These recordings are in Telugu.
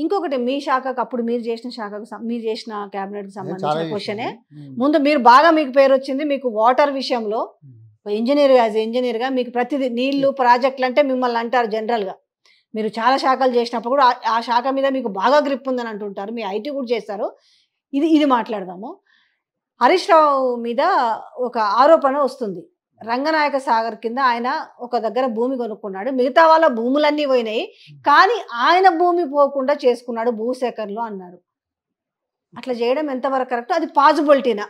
ఇంకొకటి మీ శాఖకు అప్పుడు మీరు చేసిన శాఖకు మీరు చేసిన క్యాబినెట్కి చాలా సంబంధించిన క్వశ్చనే. చేశాను. ముందు మీరు బాగా మీకు పేరు వచ్చింది, మీకు వాటర్ విషయంలో ఇంజనీర్ యాజ్ ఇంజనీర్గా మీకు ప్రతిదీ నీళ్లు ప్రాజెక్టులు అంటే మిమ్మల్ని అంటారు జనరల్గా. మీరు చాలా శాఖలు చేసినప్పుడు కూడా ఆ శాఖ మీద మీకు బాగా గ్రిప్ ఉందని అంటుంటారు. మీ ఐటీ కూడా చేస్తారు. ఇది మాట్లాడదాము. హరీష్ రావు మీద ఒక ఆరోపణ వస్తుంది. రంగనాయక సాగర్ కింద ఆయన ఒక దగ్గర భూమి కొనుక్కున్నాడు, మిగతా వాళ్ళ భూములన్నీ పోయినాయి, కానీ ఆయన భూమి పోకుండా చేసుకున్నాడు భూసేకరణలో అన్నారు. అట్లా చేయడం ఎంతవరకు కరెక్ట్? అది పాజిబిలిటీనా?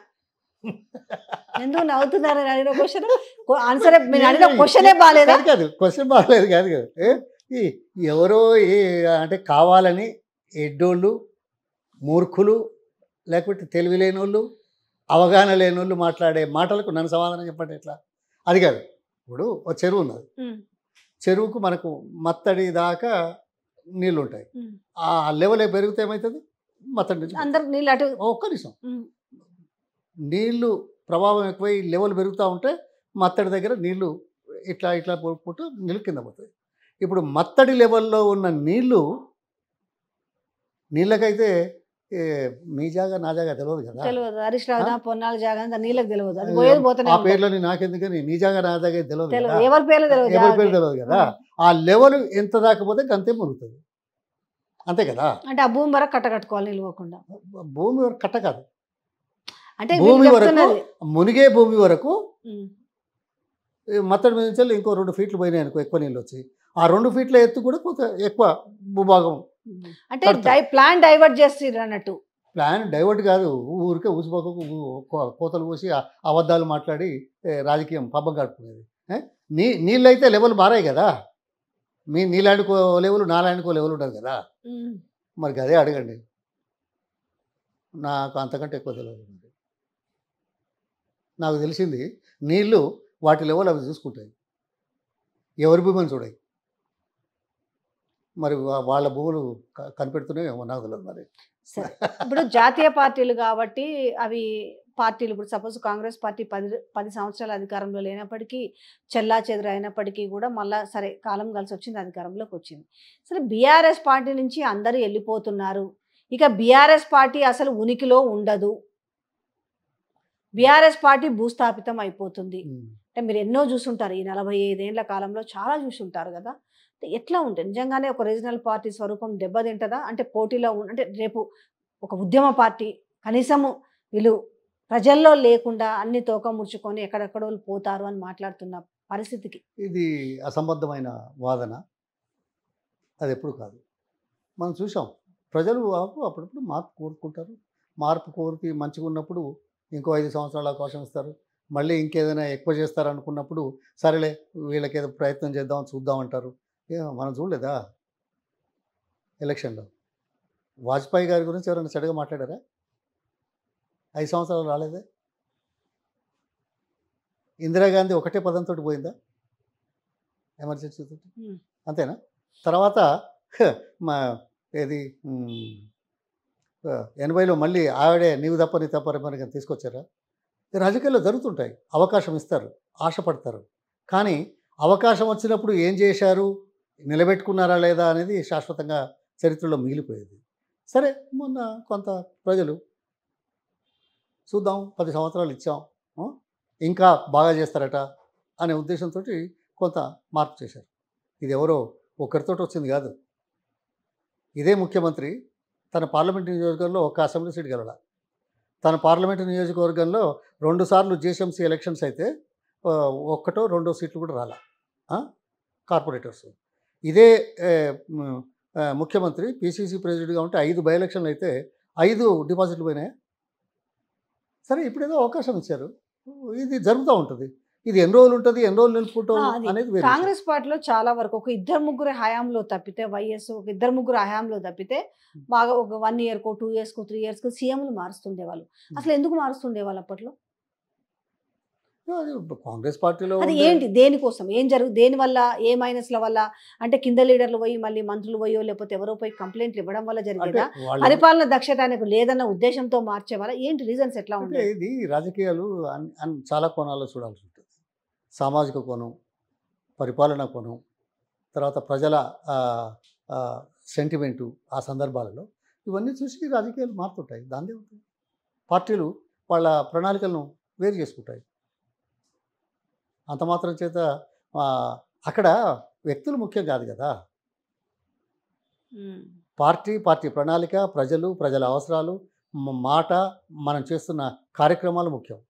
ఎందుకు నవ్వుతున్నారు? అడిగిన క్వశ్చన్ ఆన్సర్, మీరు అడిగిన క్వశ్చనే బాగాలేదా? కాదు, క్వశ్చన్ బాగాలేదు కాదు కదా. ఎవరో అంటే కావాలని ఎడ్డోళ్ళు, మూర్ఖులు, లేకపోతే తెలివి లేని వాళ్ళు, అవగాహన లేని వాళ్ళు మాట్లాడే మాటలకు నన్ను సమాధానం చెప్పండి ఎట్లా? అది కాదు. ఇప్పుడు ఒక చెరువు ఉన్నది, చెరువుకు మనకు మత్తడి దాకా నీళ్ళు ఉంటాయి. ఆ లెవెల్ పెరిగితే ఏమవుతుంది? మత్తడి నుంచి అందరు నీళ్ళు అటు ఒక్క నిమిషం, నీళ్లు ప్రభావం ఎక్కువై లెవెల్ పెరుగుతూ ఉంటే మత్తడి దగ్గర నీళ్లు ఇట్లా ఇట్లా పుట్టు నీళ్ళు కింద పోతాయి. ఇప్పుడు మత్తడి లెవెల్లో ఉన్న నీళ్ళకైతే మీ జాగా నా జాగా తెలియదు కదా. తెలియదు. హరీష్ రావు పొన్నాల జాగా నీళ్ళకి తెలియదు. అది పోయేది పోతూనే ఆ పేర్లని నాకెందుకని నీ జాగా నా జాగా తెలియదు, ఎవరి పేర్లు ఎవరి పేరు తెలియదు కదా. ఆ లెవెల్ ఎంత దాకపోతే అంతే మునుగుతుంది, అంతే కదా. అంటే ఆ భూమి వరకు కట్టకట్టుకోవాలి నిలవకుండా. భూమి వరకు కట్ట కాదు, అంటే భూమి వరకు మునిగే భూమి వరకు మత్తడి మీద నుంచి ఇంకో 2 ఫీట్లు పోయినాయి అనుకో, ఎక్కువ నీళ్ళు వచ్చి ఆ 2 ఫీట్ల ఎత్తు కూడా కొంత ఎక్కువ భూభాగం. అంటే ప్లాన్ డైవర్ట్ చేస్తారు అన్నట్టు. ప్లాన్ డైవర్ట్ కాదు, ఊరికే ఊసిపోకు కోతలు పోసి అబద్ధాలు మాట్లాడి రాజకీయం పబ్బం గడుపుకునేది. నీళ్ళు అయితే లెవెల్ మారాయి కదా. మీ నీలాంటికో లెవెల్, నాలాంటికో లెవెల్ ఉంటుంది కదా. మరి అదే అడగండి, నాకు అంతకంటే ఎక్కువ తెలియదు. నాకు తెలిసింది నీళ్ళు వాటి లెవెల్ అవి చూసుకుంటాయి, ఎవరి భూమిని చూడాయి. మరి వాళ్ళ భూములు కనిపెడుతున్నాయేమో నాకు తెలియదు. మరి సరే, ఇప్పుడు జాతీయ పార్టీలు కాబట్టి అవి పార్టీలు ఇప్పుడు సపోజ్ కాంగ్రెస్ పార్టీ 10 సంవత్సరాల అధికారంలో లేనప్పటికీ, చెల్లా చెదురు అయినప్పటికీ కూడా మళ్ళా సరే కాలం కలిసి వచ్చింది, అధికారంలోకి వచ్చింది. సరే, బీఆర్ఎస్ పార్టీ నుంచి అందరూ వెళ్ళిపోతున్నారు, ఇక బీఆర్ఎస్ పార్టీ అసలు ఉనికిలో ఉండదు, బీఆర్ఎస్ పార్టీ భూస్థాపితం అయిపోతుంది అంటే మీరు ఎన్నో చూసుంటారు, ఈ 45 ఏళ్ల కాలంలో చాలా చూసుంటారు కదా. ఎట్లా ఉంటుంది నిజంగానే ఒక రీజనల్ పార్టీ స్వరూపం దెబ్బతింటదా? అంటే పోటీలో అంటే రేపు ఒక ఉద్యమ పార్టీ కనీసము వీళ్ళు ప్రజల్లో లేకుండా అన్ని తోక ముడుచుకొని ఎక్కడెక్కడో పోతారు అని మాట్లాడుతున్న పరిస్థితికి ఇది అసంబద్ధమైన వాదన. అది ఎప్పుడు కాదు. మనం చూసాం, ప్రజలు అప్పుడప్పుడు మార్పు కోరుకుంటారు. మార్పు కోరికి మంచిగా ఉన్నప్పుడు ఇంకో 5 సంవత్సరాల అవకాశం ఇస్తారు. మళ్ళీ ఇంకేదైనా ఎక్కువ చేస్తారనుకున్నప్పుడు సరేలే వీళ్ళకి ఏదో ప్రయత్నం చేద్దాం చూద్దాం అంటారు. మనం చూడలేదా ఎలక్షన్లో వాజ్పేయి గారి గురించి ఎవరైనా చెడుగా మాట్లాడారా? 5 సంవత్సరాలు రాలేదే. ఇందిరాగాంధీ ఒకటే పదంతో పోయిందా ఎమర్జెన్సీతో? అంతేనా? తర్వాత ఏది 80లో మళ్ళీ ఆవిడే నీవు తప్ప నీ తప్ప తీసుకొచ్చారా? రాజకీయాల్లో జరుగుతుంటాయి, అవకాశం ఇస్తారు, ఆశపడతారు. కానీ అవకాశం వచ్చినప్పుడు ఏం చేశారు, నిలబెట్టుకున్నారా లేదా అనేది శాశ్వతంగా చరిత్రలో మిగిలిపోయేది. సరే, మొన్న కొంత ప్రజలు చూద్దాం 10 సంవత్సరాలు ఇచ్చాం, ఇంకా బాగా చేస్తారట అనే ఉద్దేశంతో కొంత మార్పు చేశారు. ఇది ఎవరో ఒకరితో వచ్చింది కాదు. ఇదే ముఖ్యమంత్రి తన పార్లమెంటు నియోజకవర్గంలో ఒక అసెంబ్లీ సీట్ గెలవాల. తన పార్లమెంటు నియోజకవర్గంలో 2 సార్లు జీహెచ్ఎంసీ ఎలక్షన్స్ అయితే 1, 2 సీట్లు కూడా రాలా కార్పొరేటర్స్. ఇదే ముఖ్యమంత్రి పిసిసి ప్రెసిడెంట్గా ఉంటే 5 బై ఎలక్షన్లు అయితే 5 డిపాజిట్లు పోయినాయి. సరే, ఇప్పుడు ఏదో అవకాశం ఇచ్చారు, ఇది జరుగుతూ ఉంటుంది. ఇది ఎన్ని రోజులు ఉంటుంది, ఎన్ని రోజులు నిలుపుకుంటాం అనేది కాంగ్రెస్ పార్టీలో చాలా వరకు ఒక 2-3 హయాంలో తప్పితే, వైఎస్ ఒక 2-3 హయాంలో తప్పితే బాగా ఒక 1 ఇయర్కో 2 ఇయర్స్కో 3 ఇయర్స్కో సీఎంలు మారుస్తుండేవాళ్ళు. అసలు ఎందుకు మారుస్తుండేవాళ్ళు అప్పట్లో? కాంగ్రెస్ పార్టీలో అది ఏంటి, దేనికోసం, ఏం దేనివల్ల, ఏ మైనస్ల వల్ల? అంటే కింద లీడర్లు పోయి మళ్ళీ మంత్రులు పోయో లేకపోతే ఎవరో పోయి కంప్లైంట్లు ఇవ్వడం వల్ల జరిగేదా? పరిపాలన దక్షత ఆయనకు లేదన్న ఉద్దేశంతో మార్చేవాళ్ళ? ఏంటి రీజన్స్ ఎట్లా ఉంటాయి? ఇది రాజకీయాలు చాలా కోణాల్లో చూడాల్సి ఉంటుంది. సామాజిక కోణం, పరిపాలన కోణం, తర్వాత ప్రజల సెంటిమెంటు ఆ సందర్భాలలో ఇవన్నీ చూసి రాజకీయాలు మారుతుంటాయి. దానిదే ఉంటుంది. పార్టీలు వాళ్ళ ప్రణాళికలను వేరు చేసుకుంటాయి. అంత మాత్రం చేత అక్కడ వ్యక్తులు ముఖ్యం కాదు కదా. పార్టీ ప్రణాళిక, ప్రజలు, ప్రజల అవసరాలు, మాట, మనం చేస్తున్న కార్యక్రమాలు ముఖ్యం.